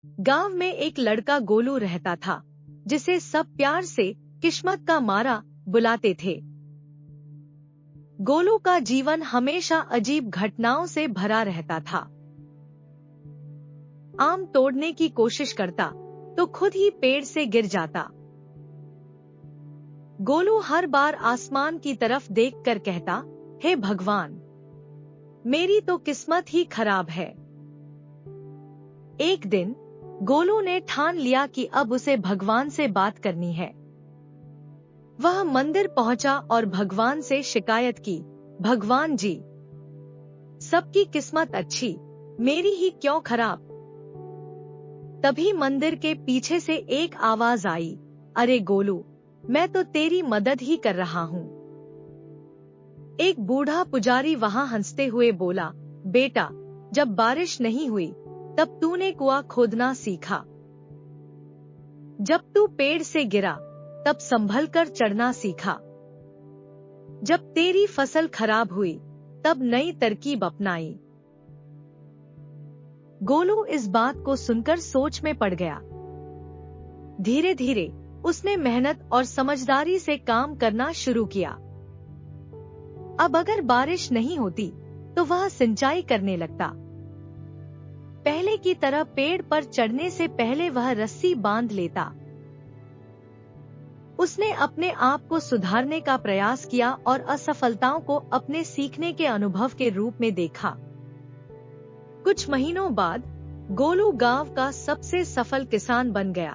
गांव में एक लड़का गोलू रहता था, जिसे सब प्यार से किस्मत का मारा बुलाते थे। गोलू का जीवन हमेशा अजीब घटनाओं से भरा रहता था। आम तोड़ने की कोशिश करता तो खुद ही पेड़ से गिर जाता। गोलू हर बार आसमान की तरफ देखकर कहता, हे भगवान, मेरी तो किस्मत ही खराब है। एक दिन गोलू ने ठान लिया कि अब उसे भगवान से बात करनी है। वह मंदिर पहुंचा और भगवान से शिकायत की, भगवान जी, सबकी किस्मत अच्छी, मेरी ही क्यों खराब। तभी मंदिर के पीछे से एक आवाज आई, अरे गोलू, मैं तो तेरी मदद ही कर रहा हूँ। एक बूढ़ा पुजारी वहां हंसते हुए बोला, बेटा, जब बारिश नहीं हुई तब तूने कुआं खोदना सीखा। जब तू पेड़ से गिरा तब संभल कर चढ़ना सीखा। जब तेरी फसल खराब हुई तब नई तरकीब अपनाई। गोलू इस बात को सुनकर सोच में पड़ गया। धीरे धीरे उसने मेहनत और समझदारी से काम करना शुरू किया। अब अगर बारिश नहीं होती तो वह सिंचाई करने लगता। पहले की तरह पेड़ पर चढ़ने से पहले वह रस्सी बांध लेता। उसने अपने आप को सुधारने का प्रयास किया और असफलताओं को अपने सीखने के अनुभव के रूप में देखा। कुछ महीनों बाद गोलू गांव का सबसे सफल किसान बन गया।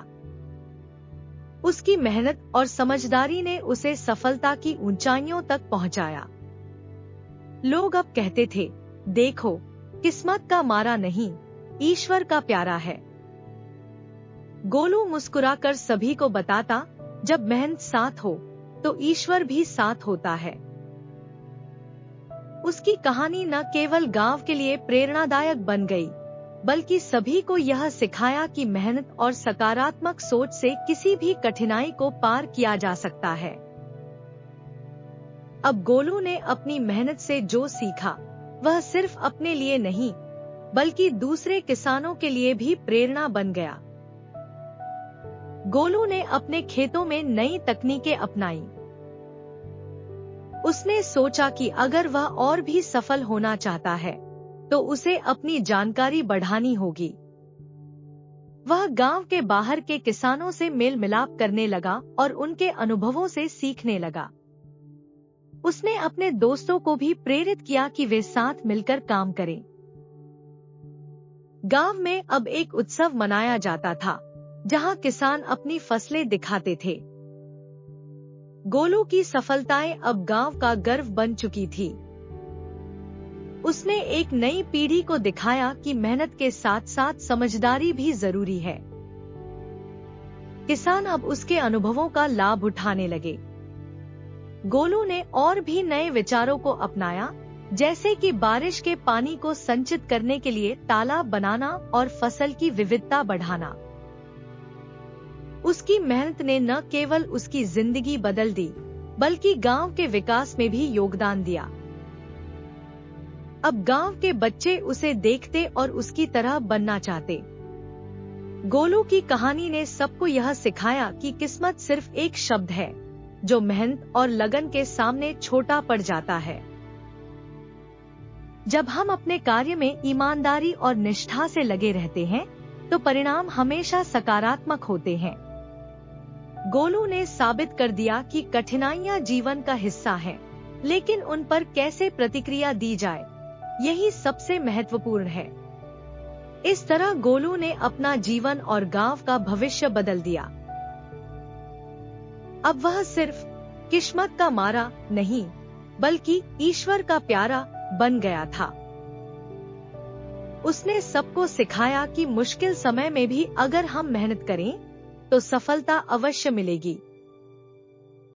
उसकी मेहनत और समझदारी ने उसे सफलता की ऊंचाइयों तक पहुंचाया। लोग अब कहते थे, देखो, किस्मत का मारा नहीं, ईश्वर का प्यारा है। गोलू मुस्कुराकर सभी को बताता, जब मेहनत साथ हो तो ईश्वर भी साथ होता है। उसकी कहानी न केवल गांव के लिए प्रेरणादायक बन गई, बल्कि सभी को यह सिखाया कि मेहनत और सकारात्मक सोच से किसी भी कठिनाई को पार किया जा सकता है। अब गोलू ने अपनी मेहनत से जो सीखा, वह सिर्फ अपने लिए नहीं, बल्कि दूसरे किसानों के लिए भी प्रेरणा बन गया। गोलू ने अपने खेतों में नई तकनीकें अपनाई। उसने सोचा कि अगर वह और भी सफल होना चाहता है, तो उसे अपनी जानकारी बढ़ानी होगी। वह गांव के बाहर के किसानों से मेल मिलाप करने लगा और उनके अनुभवों से सीखने लगा। उसने अपने दोस्तों को भी प्रेरित किया कि वे साथ मिलकर काम करें। गांव में अब एक उत्सव मनाया जाता था, जहां किसान अपनी फसलें दिखाते थे। गोलू की सफलताएं अब गांव का गर्व बन चुकी थी। उसने एक नई पीढ़ी को दिखाया कि मेहनत के साथ साथ समझदारी भी जरूरी है। किसान अब उसके अनुभवों का लाभ उठाने लगे। गोलू ने और भी नए विचारों को अपनाया, जैसे कि बारिश के पानी को संचित करने के लिए तालाब बनाना और फसल की विविधता बढ़ाना। उसकी मेहनत ने न केवल उसकी जिंदगी बदल दी, बल्कि गांव के विकास में भी योगदान दिया। अब गांव के बच्चे उसे देखते और उसकी तरह बनना चाहते। गोलू की कहानी ने सबको यह सिखाया कि किस्मत सिर्फ एक शब्द है, जो मेहनत और लगन के सामने छोटा पड़ जाता है। जब हम अपने कार्य में ईमानदारी और निष्ठा से लगे रहते हैं, तो परिणाम हमेशा सकारात्मक होते हैं। गोलू ने साबित कर दिया कि कठिनाइयां जीवन का हिस्सा हैं, लेकिन उन पर कैसे प्रतिक्रिया दी जाए, यही सबसे महत्वपूर्ण है। इस तरह गोलू ने अपना जीवन और गांव का भविष्य बदल दिया। अब वह सिर्फ किस्मत का मारा नहीं, बल्कि ईश्वर का प्यारा बन गया था। उसने सबको सिखाया कि मुश्किल समय में भी अगर हम मेहनत करें, तो सफलता अवश्य मिलेगी।